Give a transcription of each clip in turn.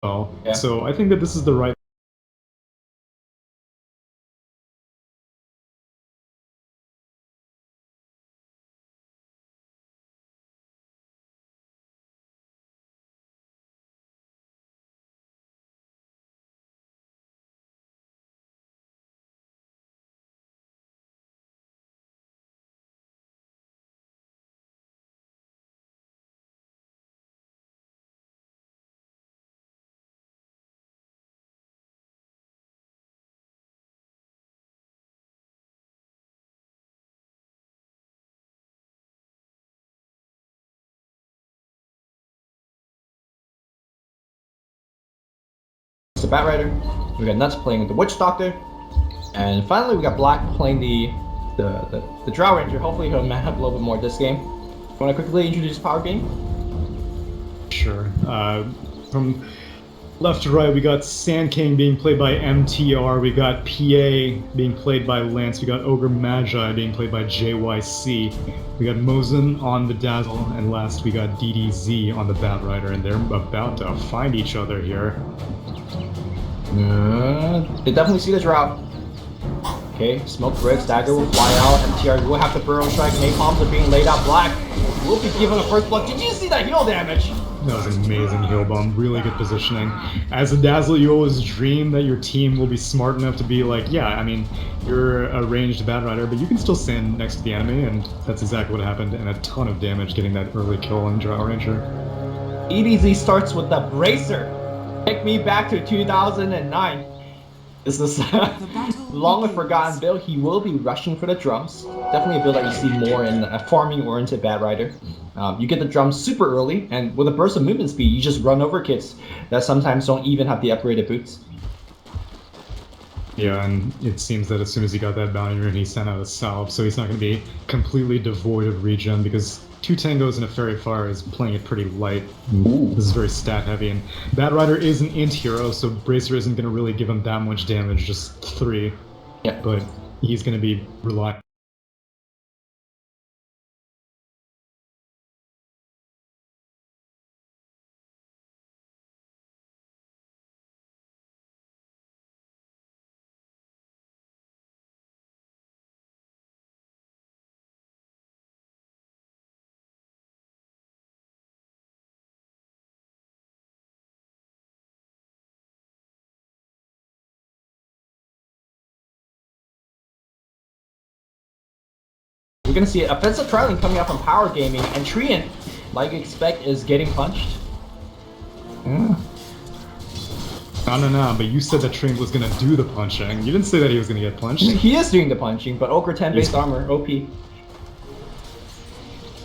well. Yeah. So I think that this is the right. It's the Bat Rider. We got Nuts playing the Witch Doctor, and finally we got Black playing the Drow Ranger. Hopefully he'll man up a little bit more this game. Want to quickly introduce Power Game? Sure. From left to right, we got Sand King being played by MTR. We got PA being played by Lance. We got Ogre Magi being played by JYC. We got Mosin on the Dazzle, and last we got DDZ on the Bat Rider, and they're about to find each other here. They definitely see the Drow. Okay, Smoke Bricks, Dagger will fly out, MTR will have to Burrow Strike, Napalms are being laid out, Black will be given a first blood. Did you see that heal damage? That was an amazing heal bomb, really good positioning. As a Dazzler, you always dream that your team will be smart enough to be like, yeah, I mean, you're a ranged Bat Rider, but you can still stand next to the enemy, and that's exactly what happened, and a ton of damage getting that early kill on Drow Ranger. EDZ starts with the Bracer. Take me back to 2009. This is long forgotten build. He will be rushing for the drums. Definitely a build that you see more in a farming-oriented Bat Rider. You get the drums super early, and with a burst of movement speed, you just run over kits that sometimes don't even have the upgraded boots. Yeah, and it seems that as soon as he got that bounty rune, he sent out a salve, so he's not going to be completely devoid of regen, because 2 Tangos and a Fairy Fire is playing it pretty light. Ooh. This is very stat heavy, and Bat Rider is an int hero, so Bracer isn't going to really give him that much damage, just 3. Yeah. But he's going to be relying. We're gonna see offensive trialing coming out from Power Gaming, and Treant, like you expect, is getting punched. Yeah. No, but you said that Train was gonna do the punching. You didn't say that he was gonna get punched. He is doing the punching, but Ogre 10 based armor, OP.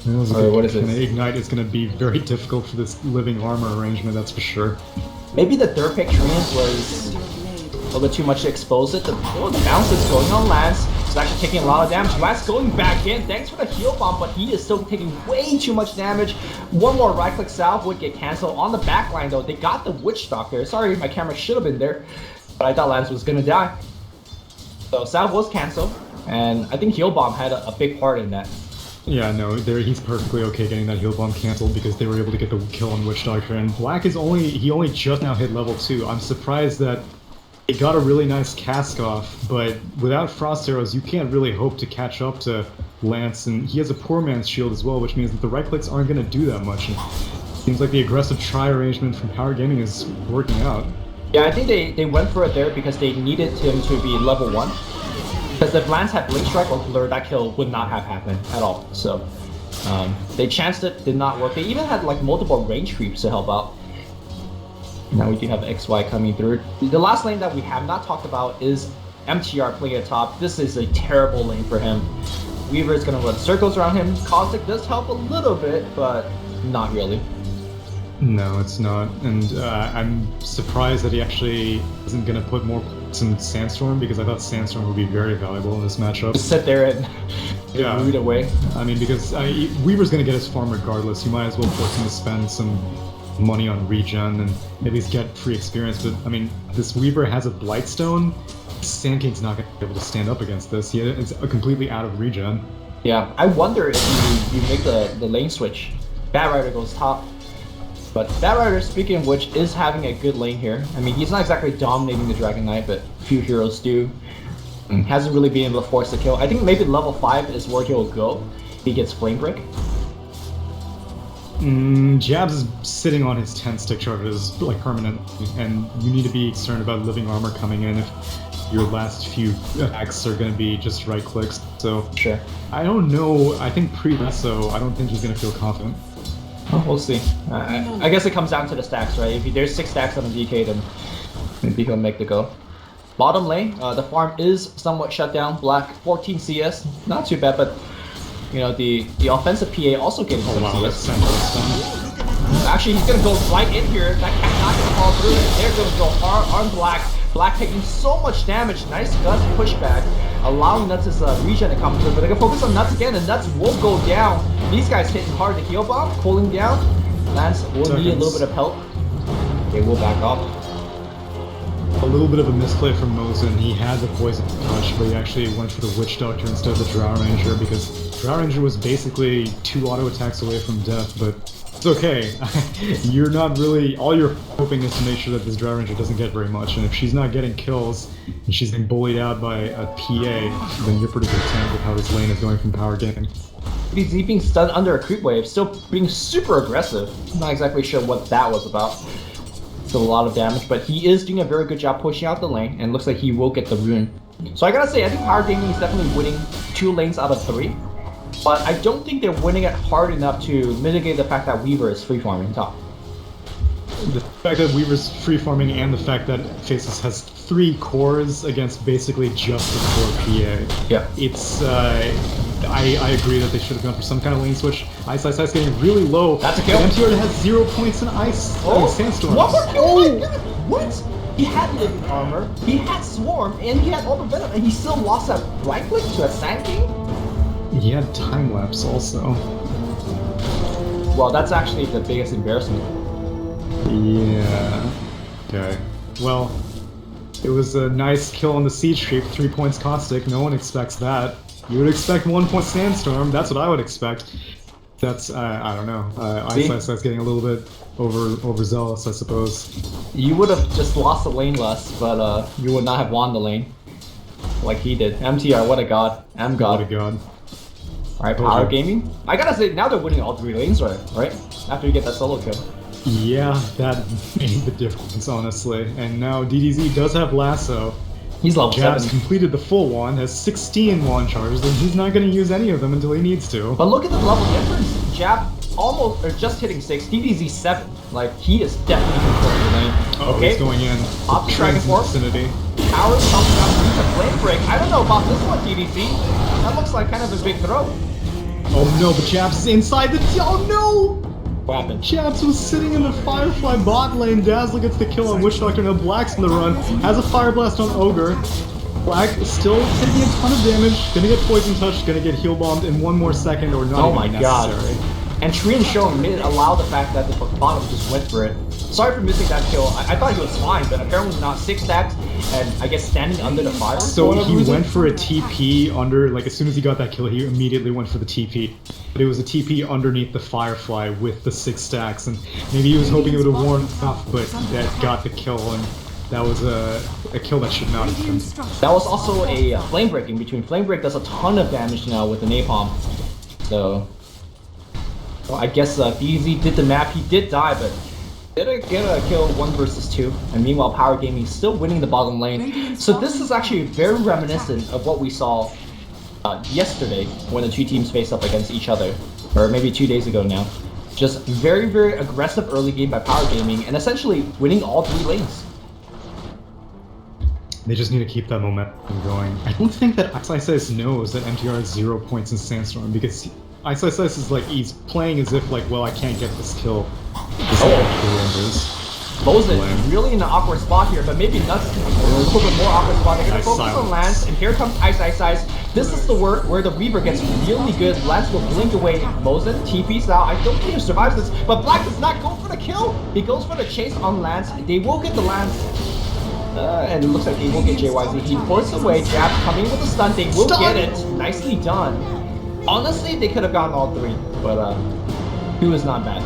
Alright, what is this? Ignite is gonna be very difficult for this living armor arrangement, that's for sure. Maybe the third pick Treant was a little bit too much to expose it. The bounce is going on Lance. He's actually taking a lot of damage. Lance going back in. Thanks for the heal bomb, but he is still taking way too much damage. One more right click salve would get cancelled. On the back line though, they got the Witch Doctor. Sorry, my camera should have been there, but I thought Lance was gonna die. So salve was cancelled, and I think heal bomb had a big part in that. Yeah, no, he's perfectly okay getting that heal bomb cancelled because they were able to get the kill on Witch Doctor, and Black is only just now hit level 2. I'm surprised that it got a really nice cask off, but without Frost Arrows, you can't really hope to catch up to Lance, and he has a poor man's shield as well, which means that the right clicks aren't going to do that much. And it seems like the aggressive try arrangement from Power Gaming is working out. Yeah, I think they went for it there because they needed him to be level 1. Because if Lance had Blink Strike or Blur, that kill would not have happened at all. So they chanced it, did not work. They even had like multiple range creeps to help out. Now we do have XY coming through. The last lane that we have not talked about is MTR playing at top. This is a terrible lane for him. Weaver is going to run circles around him. Caustic does help a little bit, but not really. No, it's not, and I'm surprised that he actually isn't going to put more points in Sandstorm, because I thought Sandstorm would be very valuable in this matchup. Just sit there and root away. I mean, because Weaver's going to get his farm regardless. You might as well force him to spend some money on regen and at least get free experience, but I mean, this Weaver has a Blightstone. Sand King's not going to be able to stand up against this. It's completely out of regen. Yeah, I wonder if you make the lane switch. Bat Rider goes top. But that Rider, speaking of which, is having a good lane here. I mean, he's not exactly dominating the Dragon Knight, but few heroes do. Hasn't really been able to force the kill. I think maybe level 5 is where he'll go if he gets Flame Break. Jabs is sitting on his 10 stick charges like permanent, and you need to be concerned about living armor coming in if your last few attacks are going to be just right clicks. So Sure. I don't know. I think pre-reso, I don't think he's going to feel confident. Oh, we'll see. I guess it comes down to the stacks, right? If there's 6 stacks on the DK, then maybe he'll make the go. Bottom lane, the farm is somewhat shut down. Black 14 CS, not too bad, but you know the offensive PA also getting some CS. Actually, he's gonna go right in here. That cat not gonna fall through. They're gonna go hard on Black. Black taking so much damage. Nice Gus pushback, allowing Nuts' regen to come through. But they're gonna focus on Nuts again, and Nuts will go down. These guys hitting hard. The heal bomb, cooling down. Lance will need a little bit of help. They will back off. A little bit of a misplay from Mosin. He had the poison touch, but he actually went for the Witch Doctor instead of the Drow Ranger because Drow Ranger was basically 2 auto attacks away from death, but it's okay. You're not really... All you're hoping is to make sure that this Drow Ranger doesn't get very much, and if she's not getting kills and she's being bullied out by a PA, then you're pretty content with how this lane is going from power gaming. He's being stunned under a creep wave, still being super aggressive. I'm not exactly sure what that was about. Still a lot of damage, but he is doing a very good job pushing out the lane, and looks like he will get the rune. So I gotta say, I think Power Gaming is definitely winning 2 lanes out of 3, but I don't think they're winning it hard enough to mitigate the fact that Weaver is free farming top. The fact that Weaver's free farming and the fact that Faceless has 3 cores against basically just the core PA. Yeah. It's, I agree that they should have gone for some kind of lane switch. Ice getting really low. That's a kill. MTR has 0 points in Ice Sandstorm. One more kill! Oh. What? He had living armor, he had swarm, and he had all the venom, and he still lost that right click to a Sand King? He had time lapse also. Well, that's actually the biggest embarrassment. Yeah. Okay. Well, it was a nice kill on the Siege Creep, 3 points caustic. No one expects that. You would expect 1 point Sandstorm. That's what I would expect. That's I don't know. Ice getting a little bit overzealous, I suppose. You would have just lost the lane less, but you would not have won the lane like he did. MTR, what a god. M-God. What a god. Alright, Power Gaming. I gotta say, now they're winning all 3 lanes, right? After you get that solo kill. Yeah, that made the difference, honestly. And now DDZ does have Lasso. He's level Jab's 7. completed the full one, has 16 wand charges, and he's not going to use any of them until he needs to. But look at the level difference. Jab almost, or just hitting 6, DDZ 7. Like, he is definitely controlling the lane. Oh, okay. He's going in. Up Dragon Force. Vicinity. Power's coming up, he's a Flame Break. I don't know about this one, DDZ. That looks like kind of a big throw. Oh no, but Jab's inside the... Oh no! What happened? Jabs was sitting in the Firefly bot lane. Dazzler gets the kill on Witch Doctor. Now Black's in the run. Has a Fire Blast on Ogre. Black still taking a ton of damage. Gonna get Poison Touch. Gonna get Heal Bombed in 1 more second or not even necessary. God. And Tree and Show allowed the fact that the bottom just went for it. Sorry for missing that kill. I thought he was fine, but apparently not. 6 stacks, and I guess standing under the fire. So he went for a TP under, like as soon as he got that kill, he immediately went for the TP. But it was a TP underneath the Firefly with the 6 stacks, and maybe he was hoping it would have worn off, but that got the kill, and that was a kill that should not have happened. That was also a Flame Breaking between. Flame Break does a ton of damage now with the Napalm. So, well, I guess DZ did the map. He did die, but did get a kill 1 versus 2, and meanwhile Power Gaming is still winning the bottom lane. So this is actually very reminiscent of what we saw yesterday when the 2 teams faced up against each other, or maybe 2 days ago now. Just very, very aggressive early game by Power Gaming, and essentially winning all 3 lanes. They just need to keep that momentum going. I don't think that Ice knows that MTR has 0 points in Sandstorm, because Ice is like, he's playing as if like, well, I can't get this kill. Bozen really in an awkward spot here, but maybe Nuts a little bit more awkward spot. They're gonna focus on Lance, and here comes Ice. This is the work where the Weaver gets really good. Lance will blink away Bozen, TP's out. I don't think he survives this, but Black does not go for the kill. He goes for the chase on Lance. They will get the Lance. And it looks like they will get JYZ. He forced away, Jab coming with a stun. They will get it. Nicely done. Honestly, they could have gotten all 3, but 2 is not bad.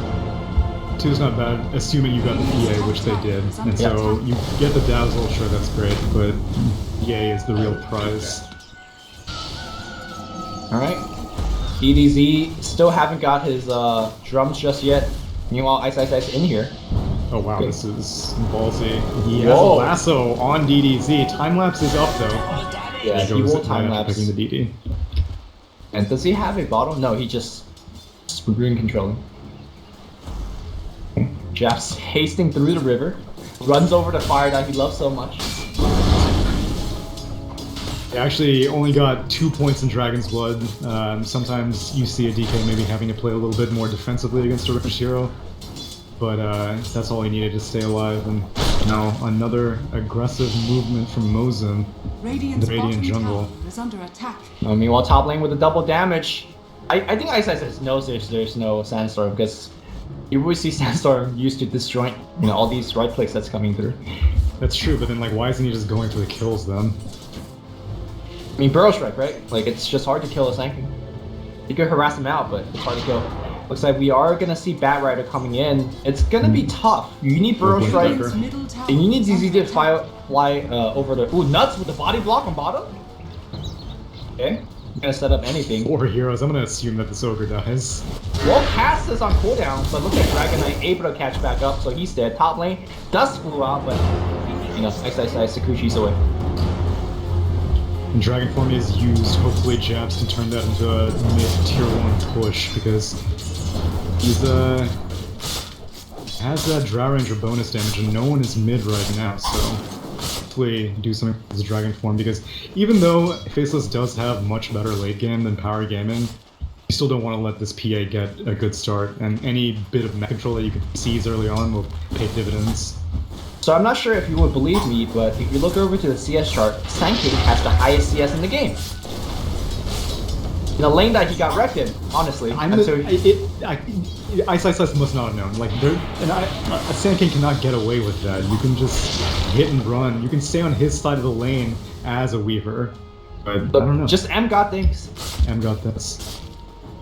Two's not bad, assuming you got the PA, which they did. And so you get the Dazzle, sure, that's great, but PA is the real prize. Alright. DDZ still haven't got his drums just yet. Meanwhile, Ice in here. Oh wow, this is ballsy. He has a Whoa. lasso on DDZ. Time-lapse is up, though. Yeah, he will time-lapse. Picking the DD. And does he have a bottle? No, he just screwing controlling. Japs hasting through the river, runs over the fire that he loves so much. He actually only got 2 points in Dragon's Blood. Sometimes you see a DK maybe having to play a little bit more defensively against a ranged hero, but that's all he needed to stay alive. And now another aggressive movement from Mosin, the Radiant jungle. Is under attack. Meanwhile, top lane with the double damage. I think Ice knows there's no Sandstorm because you always see Sandstorm used to disjoint, all these right clicks that's coming through. That's true, but then like, why isn't he just going for the kills then? I mean, Burrow Strike, right? Like, it's just hard to kill a Sankin. You could harass him out, but it's hard to kill. Looks like we are gonna see Bat Rider coming in. It's gonna be tough. You need Burrow Strike, and you need ZZ to fly over the... Ooh, Nuts with the body block on bottom? Okay, I'm gonna set up anything. 4 heroes, I'm gonna assume that this Ogre dies. Well, Cass is on cooldown, but look at Dragon Knight able to catch back up, so he's dead. Top lane does flew out, but, Ice Sakushi's away. And Dragon Form is used. Hopefully Jabs can turn that into a mid-tier 1 push, because he's has that Drow Ranger bonus damage and no one is mid right now, so hopefully do something with his Dragon Form, because even though Faceless does have much better late game than Power Gaming, you still don't want to let this PA get a good start, and any bit of mech control that you can seize early on will pay dividends. So I'm not sure if you would believe me, but if you look over to the CS chart, Sanking has the highest CS in the game. In a lane that he got wrecked in, honestly. Ice must not have known. Like, a Sand King cannot get away with that. You can just hit and run. You can stay on his side of the lane as a Weaver. But I don't know. Just M got things. M got this.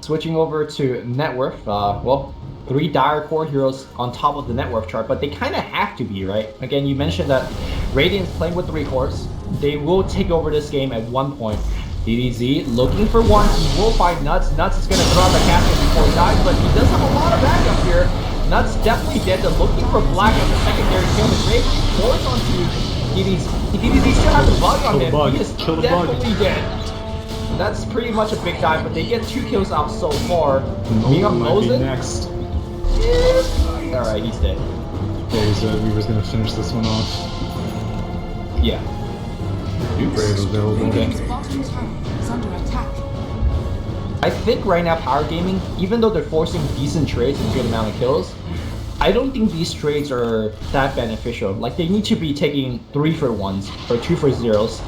Switching over to net worth, well, 3 Dire core heroes on top of the net worth chart, but they kind of have to be, right? Again, you mentioned that Radiant's playing with 3 cores. They will take over this game at one point. DDZ looking for one. He will find Nuts. Nuts is going to throw out the casket before he dies, but he does have a lot of backup here. Nuts definitely dead. They're looking for Black as a secondary kill. The Grave force onto DDZ. DDZ still has a bug on him. He is definitely dead. That's pretty much a big dive, but they get 2 kills out so far. Meanwhile, Mosin next. Alright, he's dead. Yeah, Weaver's gonna finish this one off. Yeah. Brave available. Okay. Bottom tower is under attack. I think right now Power Gaming, even though they're forcing decent trades and a good amount of kills, I don't think these trades are that beneficial. Like, they need to be taking 3 for 1s or 2 for 0s.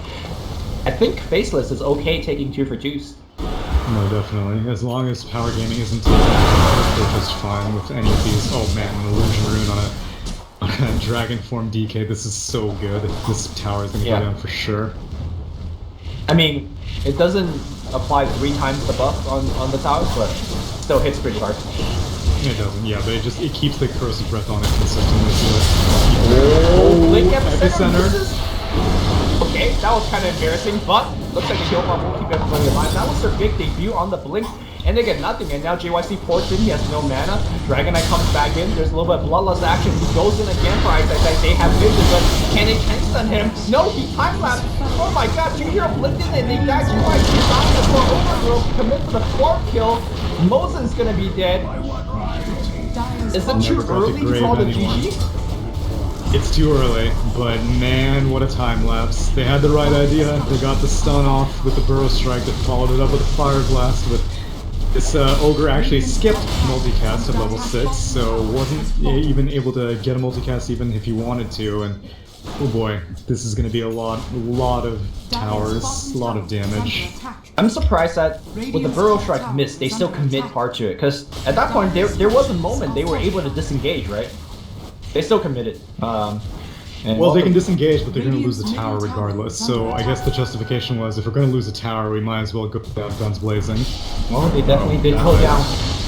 I think Faceless is okay taking 2 for 2s. No, definitely. As long as Power Gaming isn't taking it, they're just fine with any of these. Oh man, an Illusion Rune on a Dragon Form DK. This is so good. This tower is gonna go down for sure. I mean, it doesn't apply 3 times the buff on the towers, but still hits pretty hard. It doesn't, yeah, but it keeps the Corrosive Breath on it consistently. Oh, Blink Epicenter. Epicenter. Okay, that was kind of embarrassing, but looks like the kill bomb will keep everybody alive. That was their big debut on the Blink, and they get nothing. And now JYC ports in, he has no mana. Dragon Knight comes back in, there's a little bit of bloodlust action. He goes in again for Ice. They have vision, but can they chance on him? No, he time-lapsed. Oh my god, 2 hero blinked in, and they died. JYC found the for overgrowth, commit for the 4th kill. Mosin's gonna be dead. Is it too early to call the GG? It's too early, but man, what a time lapse. They had the right idea. They got the stun off with the Burrow Strike that followed it up with a Fire Blast. With this Ogre actually skipped multicast at level 6, so wasn't even able to get a multicast even if he wanted to. And oh boy, this is going to be a lot of towers, a lot of damage. I'm surprised that with the Burrow Strike miss, they still commit hard to it, because at that point there was a moment they were able to disengage, right? They still committed. Well, they can disengage, but they're going to lose the tower regardless. So I guess the justification was, if we're going to lose a tower, we might as well go down guns blazing. Well, they definitely did go down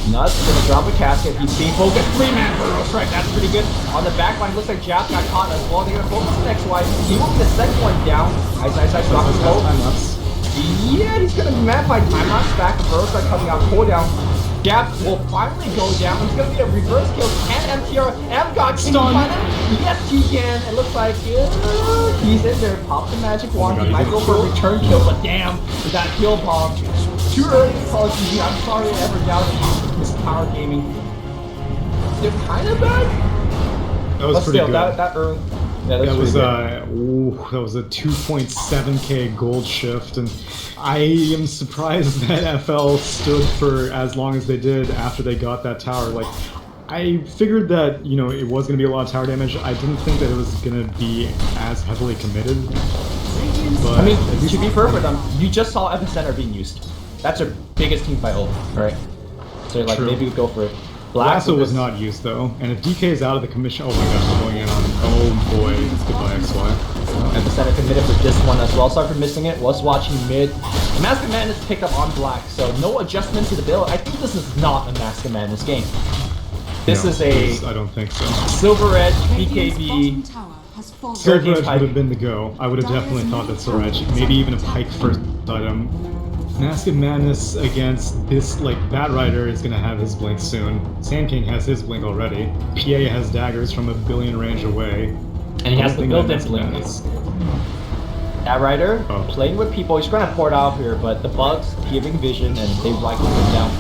Nuts gonna drop a casket. He's being focused. 3-man burrow strike. That's pretty good. On the back line, looks like Jab got caught as well. They're gonna focus the next one. He will get the second one down. Ice, drop his low. Yeah, he's gonna be mad by time lapse back. The burrow strike coming out. Pull down. Jab will finally go down. It's gonna be a reverse kill. Can MTR M-God can he find him? Yes, he can. It looks like he's in there. Pop the magic wand. He might go for a return kill, but damn, with that kill bomb. Too early to call GG. I'm sorry I ever doubted this power gaming. They're kind of bad. That was but pretty still, good. that early. Yeah, that was that was a 2.7k gold shift, and I am surprised that FL stood for as long as they did after they got that tower. Like, I figured that, you know, it was going to be a lot of tower damage. I didn't think that it was going to be as heavily committed. But I mean, to be fair for them, you just saw Epicenter being used. That's their biggest team fight ult, right? So like, maybe we go for it. Lasso was not used though, and if DK is out of the commission, oh my gosh, we're going in on him. Oh boy, goodbye XY. Epicenter committed for this one as well. Sorry for missing it. Was watching mid. Mask of Madness picked up on black, so no adjustment to the build. I think this is not a Mask of Madness game. This is a I don't think so. Silver Edge BKB. Silver Edge would have been the go. I would have definitely thought that Silver Edge, maybe even a Pike first item. Mask of Madness against this, like, Batrider is gonna have his blink soon. Sand King has his blink already. PA has daggers from a billion range away. And he has the built-in blink. Batrider playing with people. He's trying to port out here, but the bugs giving vision and they rifle him down.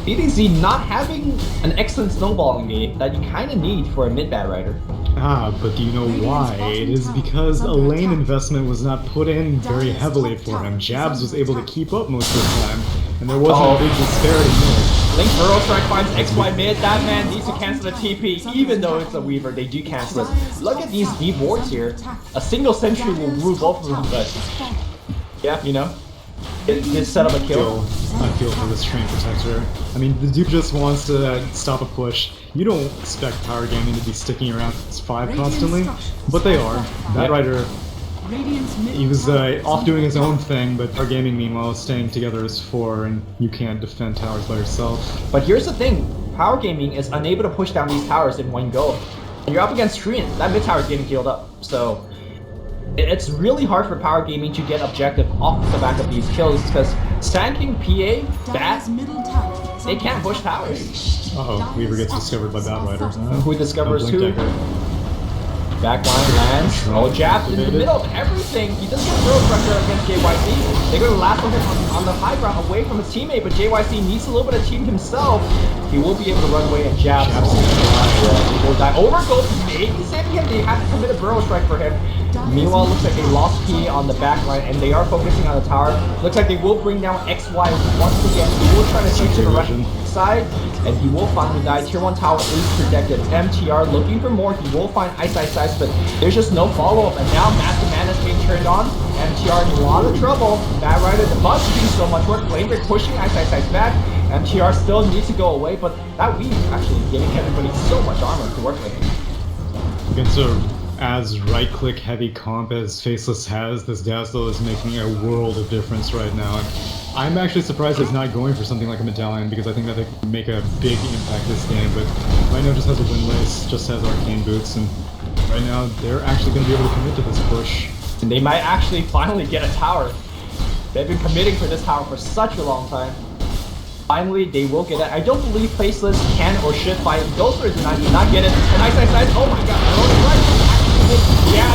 EDZ not having an excellent snowballing game that you kind of need for a mid Batrider. Ah, but do you know why? It is because a lane investment was not put in very heavily for him. Jabs was able to keep up most of the time, and there wasn't a big disparity mid. Link Burrow Strike finds XY mid. That man needs to cancel the TP, even though it's a Weaver. They do cancel it. Look at these deep wards here. A single sentry will rule both of them, but yeah, you know. It did set up a kill. I feel for this Train Protector. I mean, the dude just wants to stop a push. You don't expect Power Gaming to be sticking around 5 constantly, but they are. Batrider, he was off doing his own thing, but Power Gaming, meanwhile, is staying together as 4, and you can't defend towers by yourself. But here's the thing, Power Gaming is unable to push down these towers in one go. When you're up against Korean, that mid tower is getting healed up, so it's really hard for Power Gaming to get objective off the back of these kills, because Sand King, PA, Bat, they can't push towers. Uh-oh, Weaver gets discovered by Batrider. Who discovers who? Backline lands. Oh, Jab in the middle of everything. He doesn't get throw pressure against JYC. They're going to lasso him on the high ground away from his teammate, but JYC needs a little bit of team himself. He will be able to run away and Jab. He will die. Overgo, maybe saving him. They have to commit a burrow strike for him. Meanwhile, looks like they lost P on the back line, and they are focusing on the tower. Looks like they will bring down XY once again. He will try to shoot to the right side, and he will finally die. Tier 1 tower is protected. MTR looking for more. He will find Ice, but there's just no follow-up. And now Master Madness being turned on. MTR in a lot of trouble. Batrider, the bugs doing so much work. Flamebreak pushing Ice back. MTR still needs to go away, but that weave actually giving everybody so much armor to work with. Against as right-click heavy comp as Faceless has, this Dazzle is making a world of difference right now. And I'm actually surprised it's not going for something like a medallion, because I think that they could make a big impact this game, but right now just has a Windlace, just has Arcane Boots, and right now they're actually going to be able to commit to this push. And they might actually finally get a tower. They've been committing for this tower for such a long time. Finally, they will get it. I don't believe Faceless can or should fight. Ghostler did not get it. And Ice, oh my god, yeah,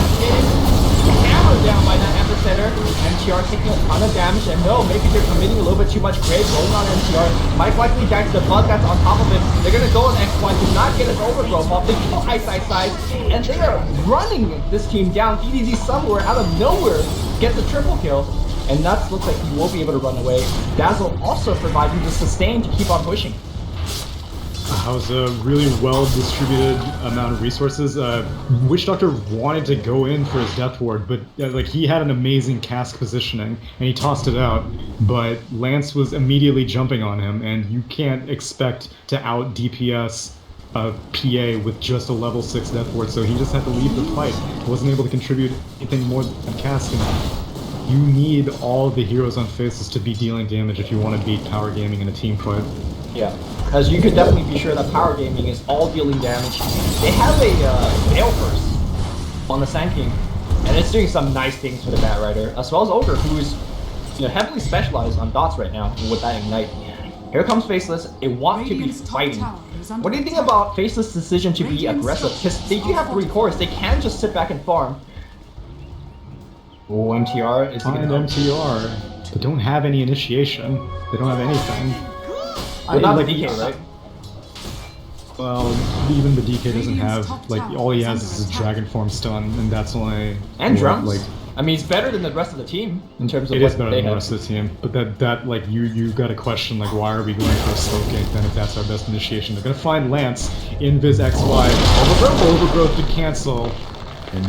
hammered down by that Epicenter. MTR taking a ton of damage, and no, maybe they're committing a little bit too much grave going on MTR. Might likely die to the bug that's on top of him. They're gonna go on X1, do not get his overgrowth off. They kill Ice, and they are running this team down. EDZ somewhere out of nowhere gets a triple kill. And Nuts looks like he will be able to run away. Dazzle also providing the sustain to keep on pushing. That was a really well-distributed amount of resources. Witch Doctor wanted to go in for his death ward, but like he had an amazing cask positioning, and he tossed it out. But Lance was immediately jumping on him, and you can't expect to out DPS a PA with just a level 6 death ward, so he just had to leave the fight. He wasn't able to contribute anything more than casting. You need all the heroes on Faces to be dealing damage if you want to beat Power Gaming in a team fight. Yeah. as you could definitely be sure that Power Gaming is all dealing damage. They have a Veil First on the Sand King, and it's doing some nice things for the Bat Rider, as well as Ogre, who's heavily specialized on dots right now with that Ignite. Here comes Faceless. They want to be fighting. What do you think about Faceless' decision to be aggressive? Because they do have 3 cores. They can just sit back and farm. Oh, MTR is Find MTR. They don't have any initiation. They don't have anything. without like, the DK, right? Well, even the DK doesn't have, like, all he has is his Dragon Form stun, and that's only... And what, drums. like, I mean, it's better than the rest of the team in terms of it what is better they than the have. rest of the team, but that like you got to question like why are we going for a slow gank then if that's our best initiation? They're gonna find Lance, Invis XY, Overgrowth to cancel, and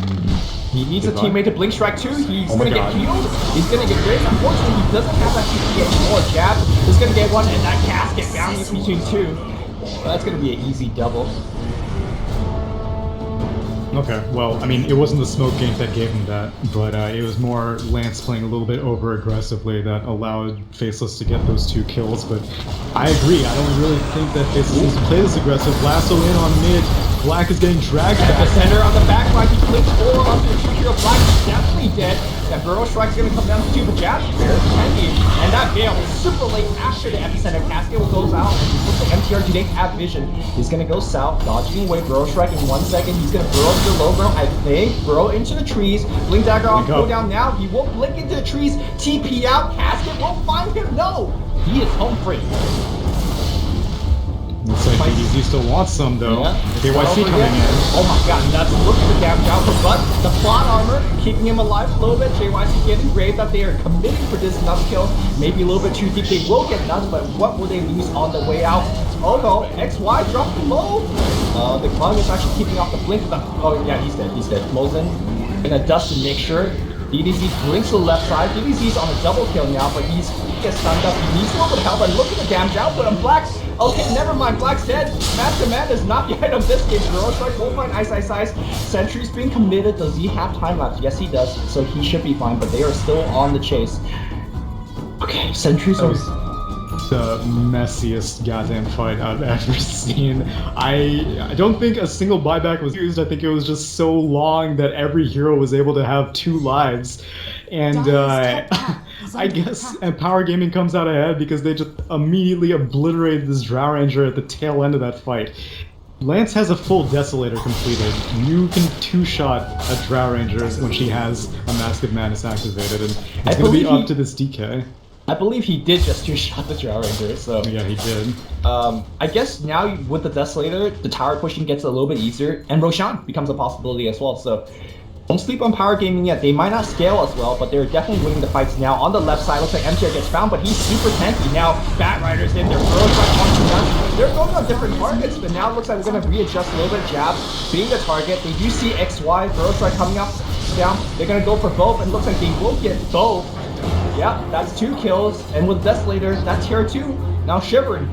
He needs a Goodbye. teammate to Blink Strike too. He's Oh my gonna get God. healed. He's gonna get great. Unfortunately, he doesn't have that TP anymore. Jab is gonna get one, and that casket bounties between 2. That's gonna be an easy double. okay, well, I mean, it wasn't the smoke gank that gave him that, but it was more Lance playing a little bit over aggressively that allowed Faceless to get those 2 kills, but I agree, I don't really think that Faceless needs to play this aggressive. Lasso in on mid, Black is getting dragged At the back. center on the back line, he flips 4 onto the Shooter of Black. He's definitely dead. That Burrow Strike's gonna come down to 2, but Jab very handy. And that Veil is super late after the epicenter casket goes out. Looks like MTR do they have vision. He's gonna go south, dodging away Burrow Strike in 1 second. He's gonna burrow into the low ground, I think. Burrow into the trees. Blink Dagger off, go down now. He won't blink into the trees. TP out, casket won't find him. No! He is home free. Looks like DDZ still wants some though. Yeah. KYC coming in. Oh my god, nuts. Look at the damage out, but the plot armor keeping him alive a little bit. JYC getting brave that they are committing for this nuts kill. Maybe a little bit too deep. They will get nuts, but what will they lose on the way out? Oh no, XY dropped low. The Klung is actually keeping off the blink. Oh yeah, he's dead. He's dead. Mosin gonna dust to make sure. DDZ blinks to the left side. DDZ's on a double kill now, but he gets stunned up. He needs a little bit of help, and look at the damage output on Black. Okay, never mind. Black's dead. Master Man is not the item this game. Burrow Strike won't find Ice Ice Ice. Sentry's being committed. Does he have time lapse? Yes, he does. So he should be fine, but they are still on the chase. Okay, Sentry's That was the messiest goddamn fight I've ever seen. I don't think a single buyback was used. I think it was just so long that every hero was able to have 2 lives. And I guess Power Gaming comes out ahead because they just immediately obliterated this Drow Ranger at the tail end of that fight. Lance has a full Desolator completed. You can 2-shot a Drow Ranger when she has a Mask of Madness activated, and it's going to be up to this DK. I believe he did just 2-shot the Drow Ranger, so... Yeah, he did. I guess now with the Desolator, the tower pushing gets a little bit easier, and Roshan becomes a possibility as well, so... Don't sleep on Power Gaming yet. They might not scale as well, but they're definitely winning the fights now. On the left side, looks like MTR gets found, but he's super tanky. Now, Bat Rider's in there. Burrow Strike punching down. They're going on different targets, but now it looks like we're going to readjust a little bit. Jab being the target. They do see XY. Burrow Strike coming up, down. They're going to go for both, and it looks like they will get both. Yeah, that's 2 kills. And with Desolator, that's tier 2. Now shivering.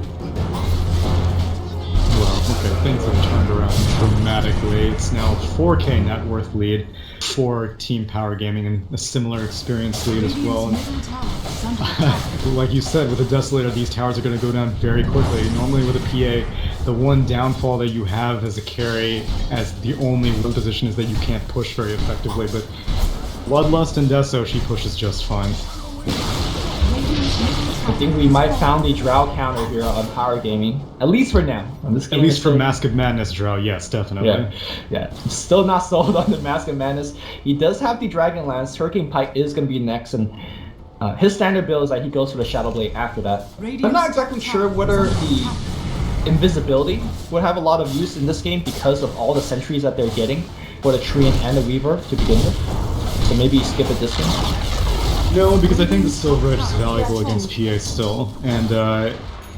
Well, okay, things have turned around dramatically. It's now 4K net worth lead for Team Power Gaming and a similar experience lead as well. And like you said, with the Desolator, these towers are going to go down very quickly. Normally with a PA, the one downfall that you have as a carry, as the only position, is that you can't push very effectively, but Bloodlust and Deso, she pushes just fine. I think we might found the Drow counter here on Power Gaming, at least for now. At least for Mask of Madness Drow, yes, definitely. Yeah. Still not sold on the Mask of Madness. He does have the Dragon Lance. Hurricane Pike is going to be next, and his standard build is that he goes for the Shadow Blade after that. I'm not exactly sure whether the Invisibility would have a lot of use in this game because of all the sentries that they're getting for the Treant and the Weaver to begin with. So maybe skip it this game. No, because I think the Silver Edge is valuable against PA still, and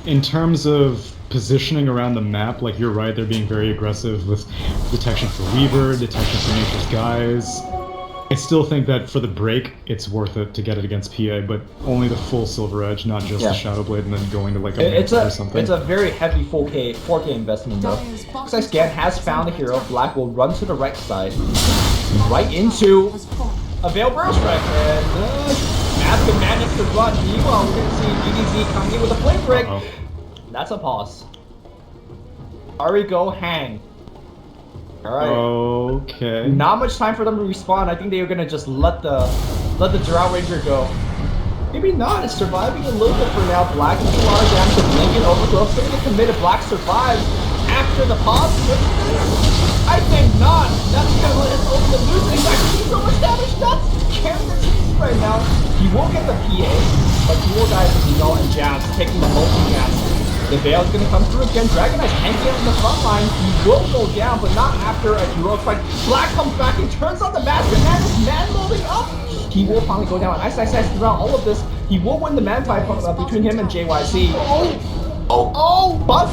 in terms of positioning around the map, like you're right, they're being very aggressive with detection for Weaver, detection for Nature's Guise. I still think that for the break, it's worth it to get it against PA, but only the full Silver Edge, not just the Shadow Blade and then going to like a or something. It's a very heavy 4K investment though. Looks like Scan has found a hero. Black will run to the right side, right into a Veil Burrow Strike, and Mask of Madness to run. Meanwhile, we're going to see DDZ coming in with a Flame Break. That's a pause. Arigo hang. Alright. Okay. Not much time for them to respawn. I think they were gonna just let the Drow Ranger go. Maybe not. It's surviving a little bit for now. Black is a lot of damage. Lincoln overgrowth. Still gonna commit it. Black survives after the pause. I think not. That's gonna it's over the lose. He's actually doing so much damage. That's carrying the team right now. He will get the PA, but he will die with Null and Jabs taking the multi-cast. The Veil's gonna come through again. Dragon Knight's hanging out in the front line. He will go down, but not after a heroic fight. Black comes back and turns on the master and is man molding up. He will finally go down. Ice throughout all of this. He will win the man fight between him and JYC. But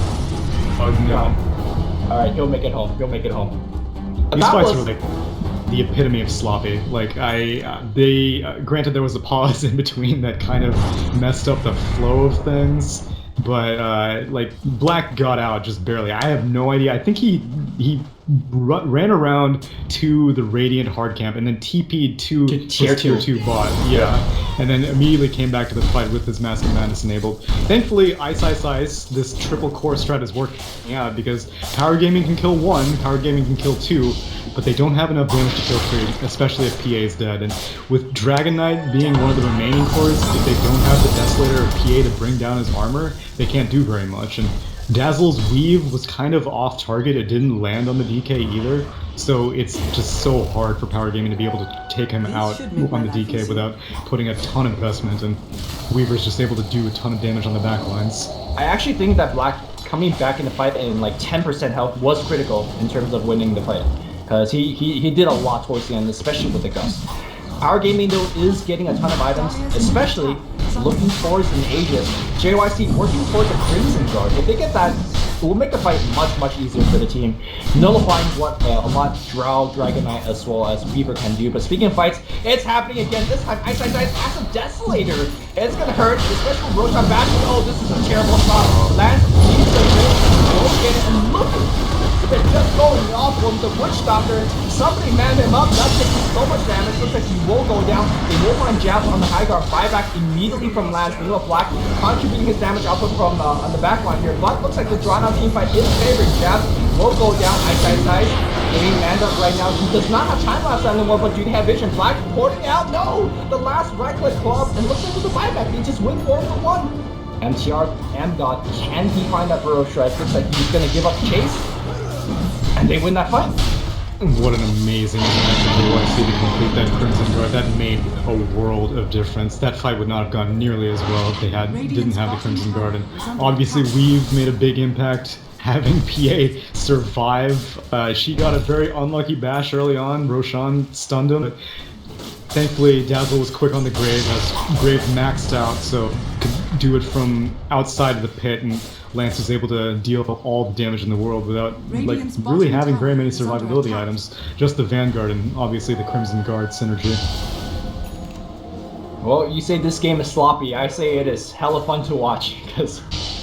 No. alright, he'll make it home. He'll make it home. But These that fights was- were like the epitome of sloppy. Like granted there was a pause in between that kind of messed up the flow of things, but like Black got out just barely. I have no idea. I think he ran around to the Radiant hard camp and then TP'd to tier tier 2 bot. Yeah. And then immediately came back to the fight with his Mask of Madness enabled. Thankfully, Ice, this triple core strat is working out because Power Gaming can kill 1, Power Gaming can kill 2, but they don't have enough damage to kill 3, especially if PA is dead. And with Dragon Knight being one of the remaining cores, if they don't have the Desolator or PA to bring down his armor, they can't do very much. And Dazzle's weave was kind of off target. It didn't land on the DK either. So it's just so hard for Power Gaming to be able to take him out on the DK without putting a ton of investment, and Weaver's just able to do a ton of damage on the back lines. I actually think that Black coming back in the fight in like 10% health was critical in terms of winning the fight. Because he did a lot towards the end, especially with the Gust. Power Gaming though is getting a ton of items, especially looking towards an Aegis. JYC working towards a Crimson Guard. If they get that, it will make the fight much easier for the team, nullifying what a lot Drow, Dragon Knight, as well as Weaver can do. But speaking of fights, it's happening again. This time, Ice as a Desolator. It's gonna hurt, especially with Roshan back. Oh, this is a terrible shot. Lance needs the ring, won't get it, and look at just going off from the Witch Doctor. Somebody man him up. That's taking so much damage. Looks like he will go down. They will find jabs on the high guard. Buyback immediately from Lance. We know Black contributing his damage output from on the back line here. Black looks like the drawn out team fight is favored. Jabs will go down. Ice. Getting manned up right now. He does not have time lapse anymore, but do they have vision? Black porting out. No! The last right click club. And looks like with the buyback, they just win 4 for 1. MTR and God, can he find that Burrow Shred? Looks like he's gonna give up chase. And they win that fight. What an amazing match for JYC to complete that Crimson Guard. That made a world of difference. That fight would not have gone nearly as well if they didn't have the Crimson Guard. And obviously Weave made a big impact having PA survive. She got a very unlucky bash early on. Roshan stunned him. But thankfully Dazzle was quick on the Grave, has Grave maxed out, so could do it from outside of the pit, and Lance was able to deal all the damage in the world without like really having very many survivability items. Just the Vanguard and obviously the Crimson Guard synergy. Well, you say this game is sloppy. I say it is hella fun to watch because,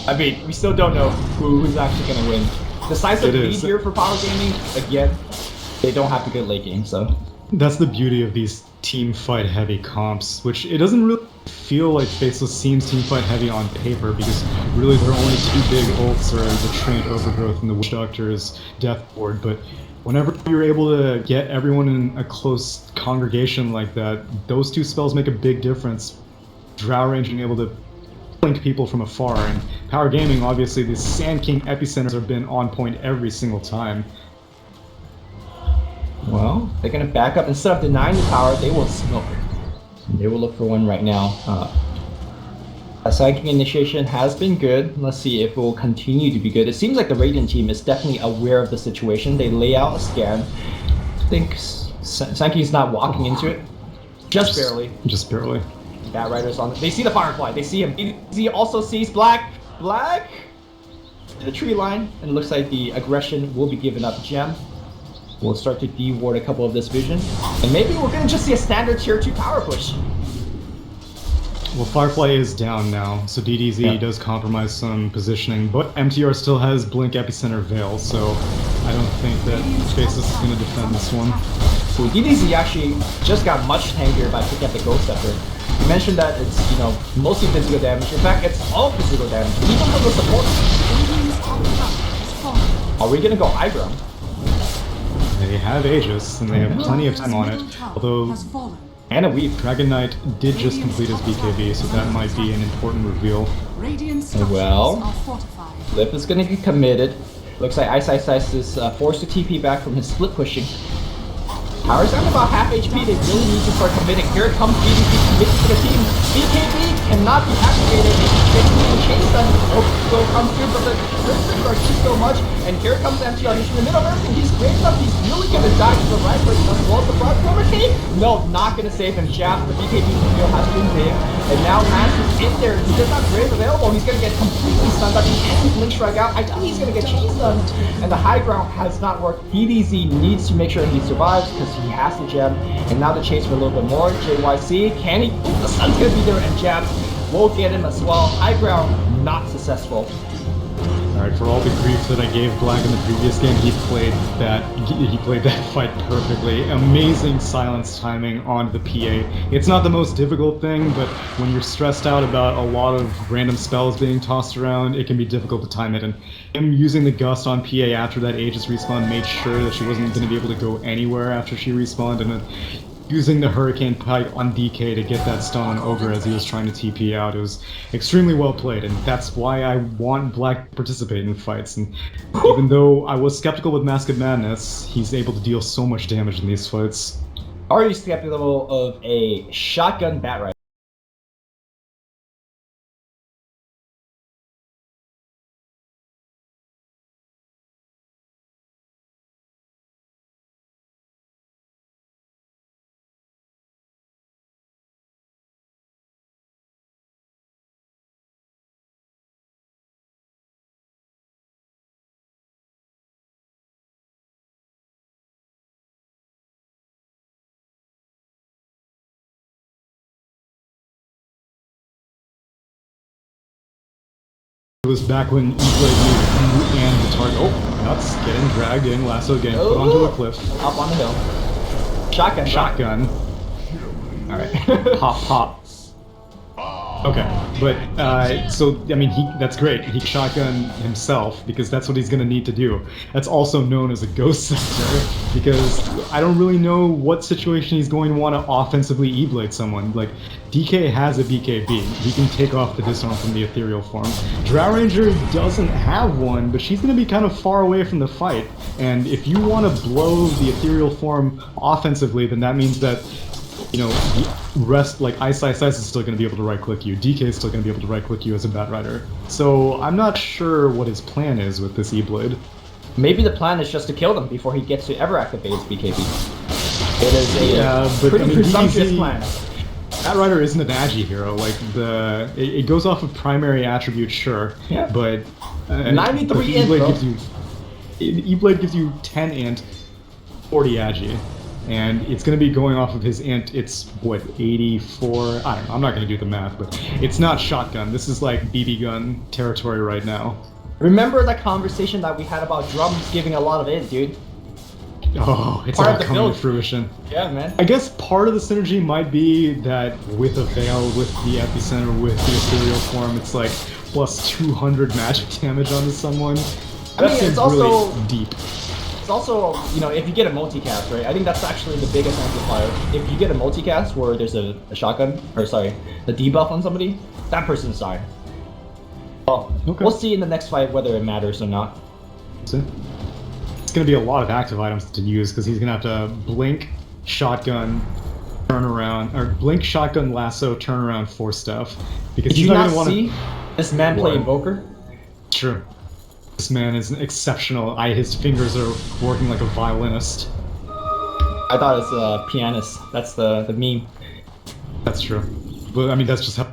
I mean, we still don't know who's actually going to win. Decisive lead here for Power Gaming. Again, they don't have to get late game, so. That's the beauty of these team fight heavy comps, which it doesn't really feel like Faceless seems team fight heavy on paper because really there are only 2 big ults, or the Trained Overgrowth and the Witch Doctor's Death Ward, but whenever you're able to get everyone in a close congregation like that, those 2 spells make a big difference. Drow Ranging able to blink people from afar, and Power Gaming, obviously the Sand King epicenters have been on point every single time. Well, they're gonna back up. Instead of denying the tower, they will smoke. They will look for one right now. A psychic initiation has been good. Let's see if it will continue to be good. It seems like the Radiant team is definitely aware of the situation. They lay out a scan. I think Sanki's not walking into it. Just barely. Just barely. Bat Rider's on. They see the Firefly. They see him. He also sees Black. Black? The tree line. And it looks like the aggression will be given up. Gem. We'll start to de-ward a couple of this vision. And maybe we're gonna just see a standard tier 2 power push. Well, Firefly is down now, so DDZ does compromise some positioning, but MTR still has Blink Epicenter Veil, so I don't think that Faceless is going to defend this one. So DDZ actually just got much tankier by picking up the Ghost Scepter. You mentioned that it's, mostly physical damage. In fact, it's all physical damage, even from the support. Are we gonna go high ground? They have Aegis, and they have plenty of time on it. Although has fallen. And a weave. Dragon Knight did just complete his BKB, so that might be an important reveal. Radiant structures Well. are fortified. Lip is gonna get committed. Looks like Ice is forced to TP back from his split pushing. Power's down to about half HP. They really need to start committing. Here it comes BDC committing to the team. BKB cannot be activated. They need to chase them. Oh, will come through, but the crystals are just so much. And here comes MTR. He's in the middle of everything. He's great enough. He's really gonna die to the right, but he doesn't blow up the front. Overcame. No, not gonna save him. Jab, the BKB reveal has been big. And now Lance is in there. He does not Grave available. He's gonna get completely stunned up. He ends Blink Strike out. I think he's gonna get chase done. And the high ground has not worked. BDZ needs to make sure he survives because he has the gem. And now the chase for a little bit more. JYC, can he? Ooh, the sun's gonna be there, and jab will get him as well. High ground, not successful. Alright, for all the grief that I gave Black in the previous game, he played that fight perfectly. Amazing silence timing on the PA. It's not the most difficult thing, but when you're stressed out about a lot of random spells being tossed around, it can be difficult to time it. And him using the Gust on PA after that Aegis respawn made sure that she wasn't going to be able to go anywhere after she respawned, and then using the Hurricane Pike on DK to get that stun on Ogre as he was trying to TP out. It was extremely well played, and that's why I want Black to participate in fights. And even though I was skeptical with Mask of Madness, he's able to deal so much damage in these fights. Are you skeptical of a shotgun bat rifle? It was back when E-Blade knew you and the target. Oh, nuts, getting dragged in, lasso getting put onto a cliff. Up on the hill. Shotgun. Shotgun. Alright. Hop, hop. Okay, but, so, I mean, that's great. He shotgun himself, because that's what he's gonna need to do. That's also known as a ghost sector, because I don't really know what situation he's going to want to offensively E-Blade someone. Like, DK has a BKB. He can take off the disarm from the ethereal form. Drow Ranger doesn't have one, but she's gonna be kind of far away from the fight. And if you want to blow the ethereal form offensively, then that means that, you know, the rest, like Ice is still going to be able to right-click you. DK is still going to be able to right-click you as a Bat Rider. So I'm not sure what his plan is with this E-Blade. Maybe the plan is just to kill them before he gets to ever activate his BKB. It is a pretty presumptuous plan. Bat Rider isn't an agi hero. Like it goes off of primary attributes, sure. Yeah. But 93 int, E-Blade bro. gives you E-Blade gives you 10 int, 40 agi. And it's going to be going off of his int, it's, what, 84? I don't know, I'm not going to do the math, but it's not shotgun. This is like BB gun territory right now. Remember that conversation that we had about drums giving a lot of int, dude? Oh, it's Part all of the coming build. to fruition. Yeah, man. I guess part of the synergy might be that with a Veil, with the Epicenter, with the Ethereal form, it's like plus 200 magic damage onto someone. I mean, it's also really deep. It's also, you know, if you get a multicast, right? I think that's actually the biggest amplifier. If you get a multicast where there's a shotgun, or sorry, the debuff on somebody, that person's dying. Well, Okay. we'll see in the next fight whether it matters or not. So, it's going to be a lot of active items to use because he's going to have to blink, shotgun, turn around, or blink, shotgun, lasso, turn around, force stuff. Because Did he's you not not going to see this man play What? Invoker? True. This man is exceptional. His fingers are working like a violinist. I thought it's a pianist. That's the meme. That's true. But I mean, that's just how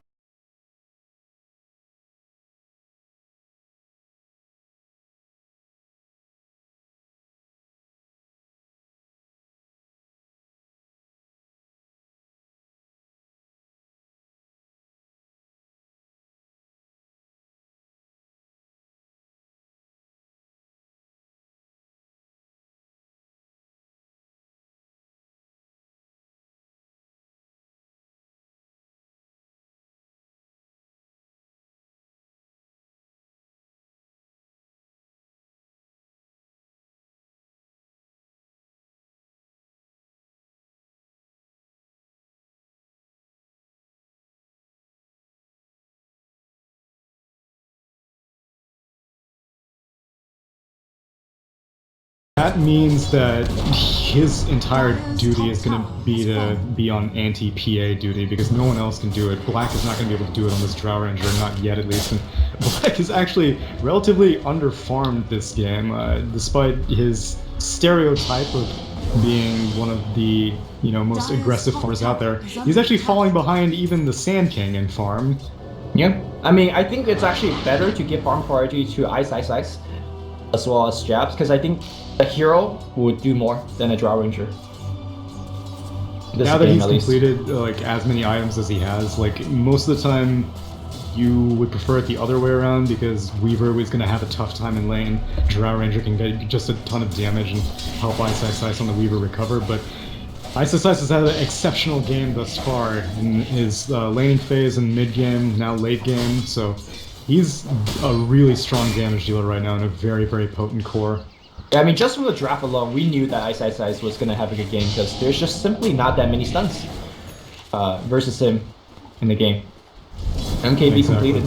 That means that his entire duty is going to be on anti-PA duty because no one else can do it. Black is not going to be able to do it on this Drow Ranger, not yet at least. And Black is actually relatively underfarmed this game, despite his stereotype of being one of the most aggressive farmers out there. He's actually falling behind even the Sand King in farm. Yeah, I mean, I think it's actually better to give farm priority to Ice as well as Jabs, because I think a hero would do more than a Drow Ranger. Now that he's completed like as many items as he has, like most of the time you would prefer it the other way around because Weaver was going to have a tough time in lane. Drow Ranger can get just a ton of damage and help Ice on the Weaver recover, but Ice has had an exceptional game thus far in his laning phase and mid game, now late game, so he's a really strong damage dealer right now in a very, very potent core. Yeah, I mean, just from the draft alone, we knew that Ice was going to have a good game because there's just simply not that many stuns versus him in the game. MKB completed.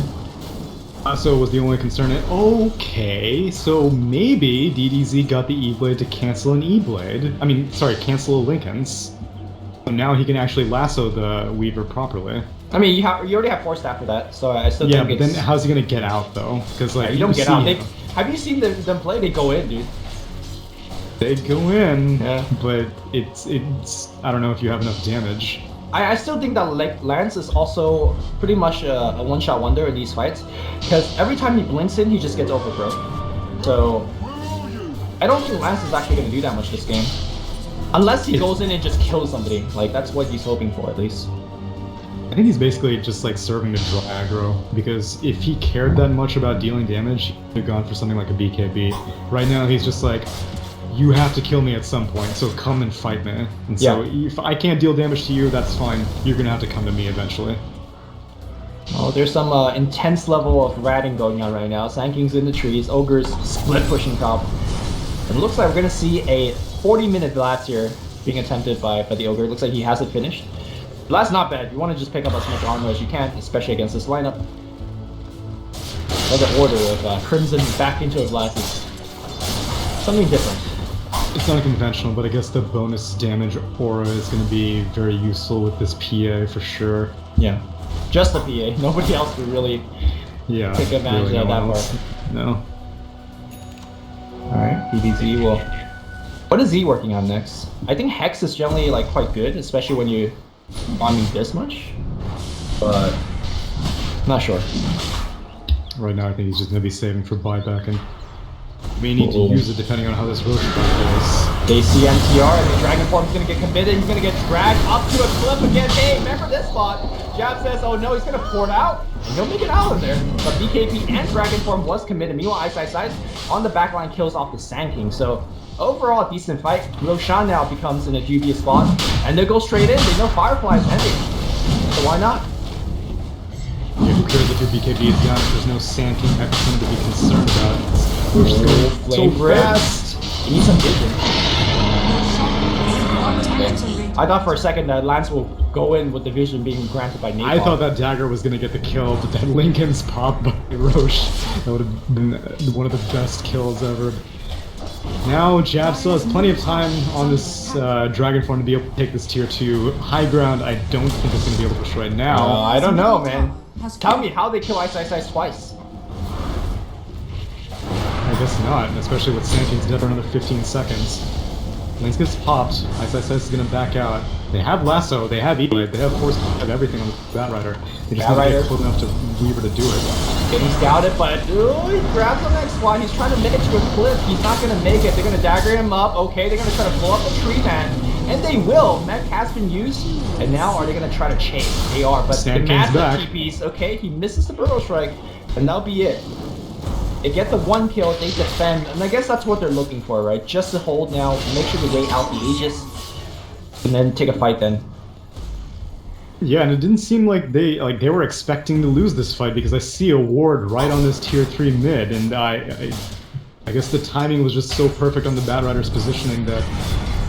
So was the only concern. Okay, so maybe DDZ got the E-Blade to cancel an E-Blade. I mean, sorry, cancel a Linken's. So now he can actually lasso the Weaver properly. I mean, you already have Force Staff for that, so I still think it's... Yeah, but then how's he gonna get out, though? Because, like, you don't get out. Have you seen them play? They go in, dude. They go in, yeah. But it's I don't know if you have enough damage. I still think that Lance is also pretty much a one-shot wonder in these fights, because every time he blinks in, he just gets overthrown. So I don't think Lance is actually going to do that much this game, unless he goes in and just kills somebody. Like that's what he's hoping for, at least. I think he's basically just like serving to draw aggro, because if he cared that much about dealing damage, he would have gone for something like a BKB. Right now, he's just like, you have to kill me at some point, so come and fight me. And so if I can't deal damage to you, that's fine. You're gonna have to come to me eventually. Oh, there's some intense level of ratting going on right now. Sand King's in the trees, Ogre's split pushing top. It looks like we're gonna see a 40-minute blast here being attempted by the Ogre. It looks like he has it finished. Blast not bad. You want to just pick up as much armor as you can, especially against this lineup. Another order of Crimson back into a blast is something different. It's not conventional, but I guess the bonus damage aura is going to be very useful with this PA for sure. Yeah, just the PA. Nobody else would really take advantage really of that part. No. Alright, PDZ will... What is Z working on next? I think Hex is generally like quite good, especially when you're farming this much. But... not sure. Right now I think he's just going to be saving for buyback and... we need to use it depending on how this Roche goes. They see MTR and the Dragon Form's gonna get committed. He's gonna get dragged up to a cliff again. Hey, remember this spot? Jab says, oh no, he's gonna port out. And he'll make it out of there. But BKB and Dragon Form was committed. Meanwhile, Ice on the backline kills off the Sand King. So overall, a decent fight. Roshan now becomes in a dubious spot. And they go straight in. They know Firefly's ending. So why not? Yeah, who cares if your BKB is down if there's no Sand King Epicenter to be concerned about? We're just going so fast. You need some vision. I thought for a second that Lance will go in with the vision being granted by Napalm. I thought that dagger was going to get the kill, but that Linken's pop by Roche, that would have been one of the best kills ever. Now Jab still has plenty of time on this Dragon Form to be able to take this tier 2 high ground. I don't think it's going to be able to push right now. I don't know, man. Tell me how they kill Ice twice. I guess not, especially with Sand King's dead for another 15 seconds. Lance gets popped, Ice is gonna back out. They have Lasso, they have E-Blade, they have Force, they have everything on the Batrider. They just have to get close enough to Weaver to do it. Getting scouted, but he grabs the next one. He's trying to make it to a cliff. He's not gonna make it. They're gonna dagger him up. Okay, they're gonna try to blow up the tree man. And they will. Mech has been used. And now are they gonna try to chase? They are, but Sand the King's back. TPs, okay, he misses the Burrow Strike. And that'll be it. They get the one kill, they defend, and I guess that's what they're looking for, right? Just to hold now, make sure they wait out the Aegis, and then take a fight then. Yeah, and it didn't seem like they were expecting to lose this fight because I see a ward right on this tier 3 mid, and I guess the timing was just so perfect on the Batrider's positioning that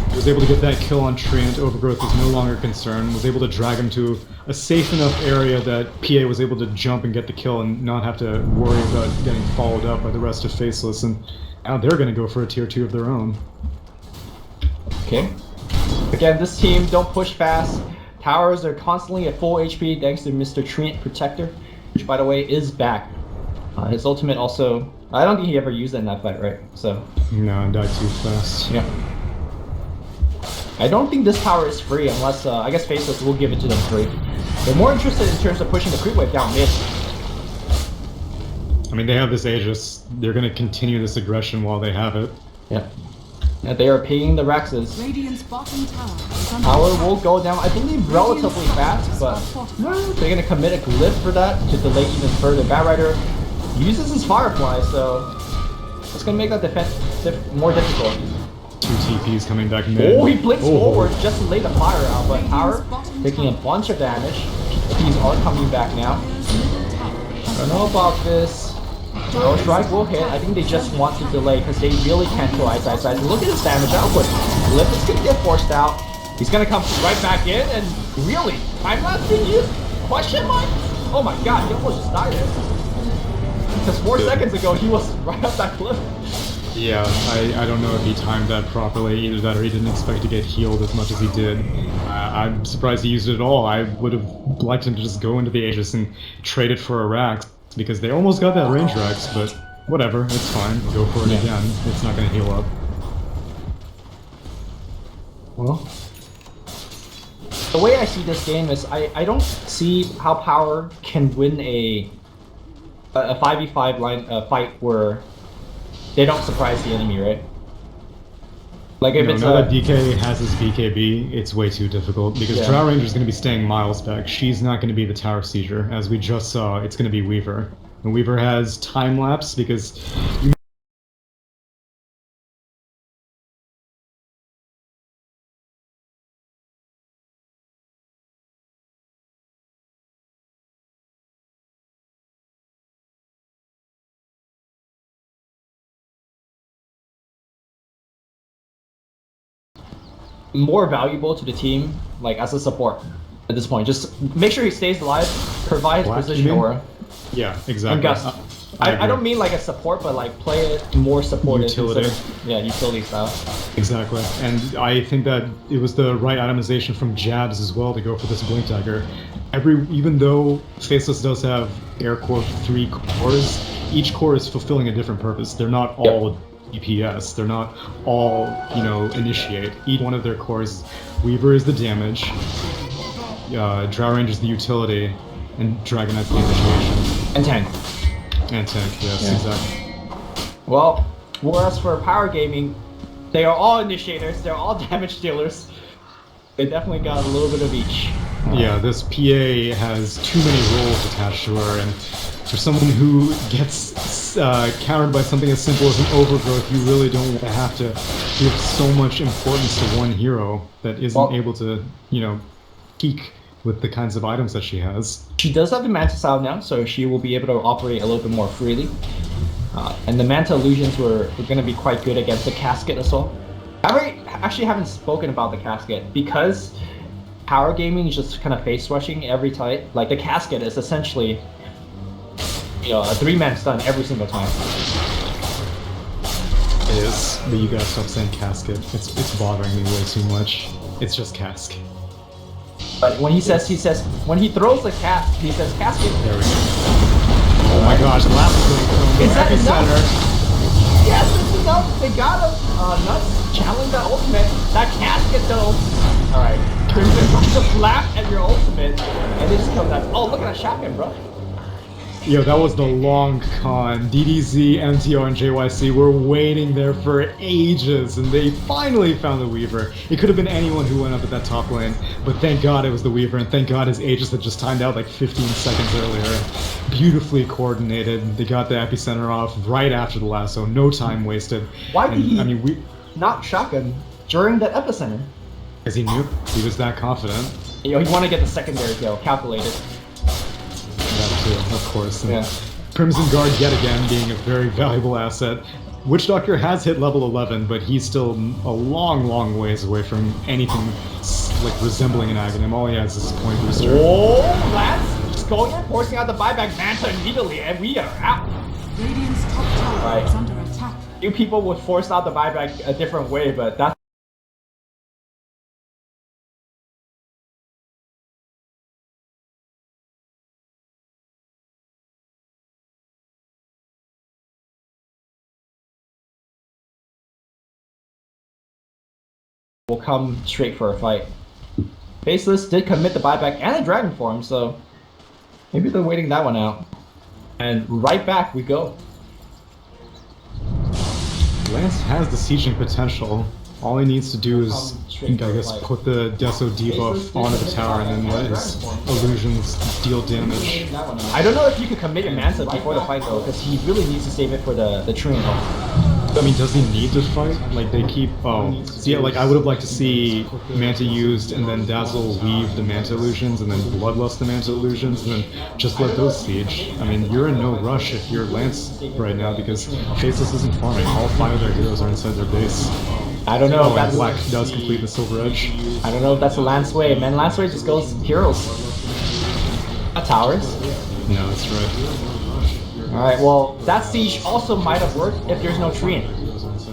he was able to get that kill on Treant. Overgrowth was no longer concerned, was able to drag him to a safe enough area that PA was able to jump and get the kill and not have to worry about getting followed up by the rest of Faceless, and now they're going to go for a tier 2 of their own. Okay. Again, this team don't push fast. Towers are constantly at full HP thanks to Mr. Treant Protector, which by the way is back. His ultimate also, I don't think he ever used it in that fight, right? So. No, died too fast. Yeah. I don't think this power is free unless, I guess Faceless will give it to them free. They're more interested in terms of pushing the creep wave down mid. I mean, they have this Aegis. They're going to continue this aggression while they have it. Yeah. And they are paying the Rexes. Radiant's bottom tower is under Power attack. will go down, I believe, relatively fast, but they're going to commit a glyph for that to delay even further. Bat Rider uses his Firefly, so it's going to make that defense more difficult. 2 TPs coming back mid. Oh, he blinks forward just to lay the fire out, but Power taking a bunch of damage. These are coming back now. I don't know about this. Throw Strike will hit. I think they just want to delay because they really can't kill Ice. Look at his damage output. Glyph is going to get forced out. He's going to come right back in and really, time lapse being used? Question mark? Oh my god, he almost just died there. Because 4 seconds ago, he was right up that cliff. Yeah, I don't know if he timed that properly, either that or he didn't expect to get healed as much as he did. I'm surprised he used it at all. I would have liked him to just go into the Aegis and trade it for a Rax, because they almost got that range Rax, but whatever, it's fine. Go for it again. It's not going to heal up. Well, the way I see this game is I don't see how Power can win a 5v5 line fight where they don't surprise the enemy, right? Like if it's now that DK has his BKB, it's way too difficult because Drow Ranger's going to be staying miles back. She's not going to be the Tower Sieger, as we just saw. It's going to be Weaver. And Weaver has time lapse because you more valuable to the team, like as a support at this point. Just make sure he stays alive, provide position aura. Yeah, exactly. And Gus. I don't mean like a support, but like play it more supportive. Utility. Yeah, utility style. Exactly. And I think that it was the right itemization from Jabs as well to go for this Blink Dagger. Even though Faceless does have air core 3 cores, each core is fulfilling a different purpose. They're not all DPS. They're not all, initiate. Each one of their cores, Weaver is the damage, Drow Ranger is the utility, and Dragonite's the initiation. And tank. And tank, yes, exactly. Well, whereas for Power Gaming, they are all initiators, they're all damage dealers. They definitely got a little bit of each. Yeah, this PA has too many roles attached to her, and for someone who gets countered by something as simple as an overgrowth, you really don't have to give so much importance to one hero that isn't able to, peak with the kinds of items that she has. She does have the Manta style now, so she will be able to operate a little bit more freely. And the Manta illusions were going to be quite good against the Casket as well. I actually haven't spoken about the Casket because Power Gaming is just kind of face rushing every type. Like the Casket is essentially, a 3-man stun every single time. It is, but you gotta stop saying Casket. It's bothering me way too much. It's just Cask. But when he when he throws the cast, he says Casket. There we go. Oh my gosh, last blink Is that epicenter. enough? Yes, it's enough. They got him. Nuts challenge that ultimate. That Casket though. Alright. Crimson just laugh at your ultimate and they just kill that. Oh, look at that shotgun, bro. Yo, that was the long con. DDZ, MTR, and JYC were waiting there for ages, and they finally found the Weaver. It could have been anyone who went up at that top lane, but thank God it was the Weaver, and thank God his Aegis had just timed out like 15 seconds earlier. Beautifully coordinated. They got the epicenter off right after the lasso, no time wasted. Why did he not shotgun during that epicenter? Because he knew he was that confident. He wanted to get the secondary kill, calculated. That too, of course. And yeah. Crimson Guard yet again being a very valuable asset. Witch Doctor has hit level 11, but he's still a long, long ways away from anything like resembling an Aghanim. All he has is point booster. Oh, lads! Just going in, forcing out the buyback Manta immediately, and we are out. Radiant's top tower is under attack. Few people would force out the buyback a different way, but that's will come straight for a fight. Faceless did commit the buyback and a dragon form, so maybe they're waiting that one out. And right back we go. Lance has the sieging potential. All he needs to do is, I guess, put the Deso debuff onto the tower and then let his illusions deal damage. I don't know if you could commit your Manta before the fight though, because he really needs to save it for the Treant. I mean, does he need to fight? Like, they keep... Oh. So yeah, like, I would have liked to see Manta used, and then Dazzle weave the Manta illusions, and then Bloodlust the Manta illusions, and then just let those siege. I mean, you're in no rush if you're Lance right now, because Faceless isn't farming. All 5 of their heroes are inside their base. I don't know if and that's... Black does complete the Silver Edge. I don't know if that's a Lance way. Man, Lance way just goes heroes. Not towers. No, that's right. Alright, well, that siege also might have worked if there's no Treant.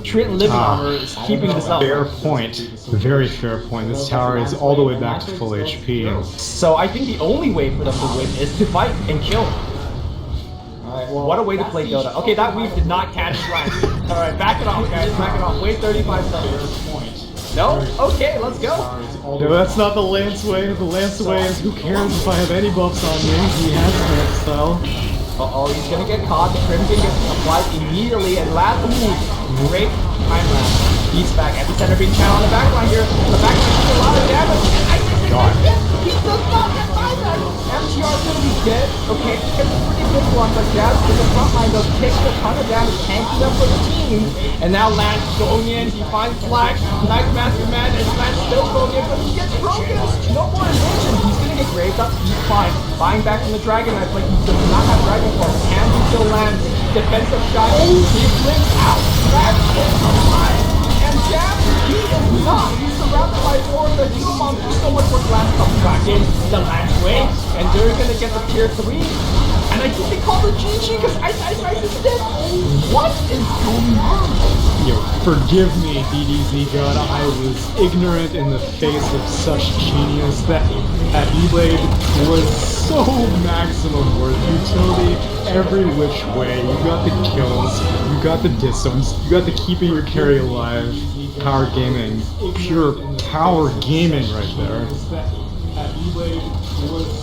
Treant living armor is keeping this up. Fair point. Very fair point. This tower is all the way back to full HP. And so I think the only way for them to win is to fight and kill. Alright, well, what a way to play Dota. Okay, that weave did not catch Lance. Alright, back it off, guys. Back it off. Wait 35 seconds. No? Okay, let's go. No, that's not the Lance way. The Lance way is, who cares if I have any buffs on me? He has Lance style. Uh-oh, he's gonna get caught. The Crimson gets applied immediately, and last move, great time lapse. He's back. Epicenter being channeled on the backline here. The backline does a lot of damage. God. He does not get buyback. MTR is gonna be dead. Okay, it's a pretty good one, but Jazz in the front line does take a ton of damage, tanking up for the team. And now Lance going in. He finds Black. Nice Master Man, and Lance still going in, but he gets broken. No more invasion. He's gonna get graved up. He's fine. Buying back from the Dragon Knife, like he does not have Dragon Form. Can he still land? Defensive shot. He flips out. That's alive. And Jazz, he is not. He's surrounded by 4 of the Hero Bombs. There's so much work. Lance comes back in the Lance way. And they're gonna get the tier 3. And I think they call it GG because Ice is dead. What is going on? Yo, forgive me, DDZ God. I was ignorant in the face of such genius that E-Blade was so maximum worth utility every which way. You got the kills, you got the disarms, you got the keeping your carry alive. Power gaming. Pure power gaming right there. E-Blade was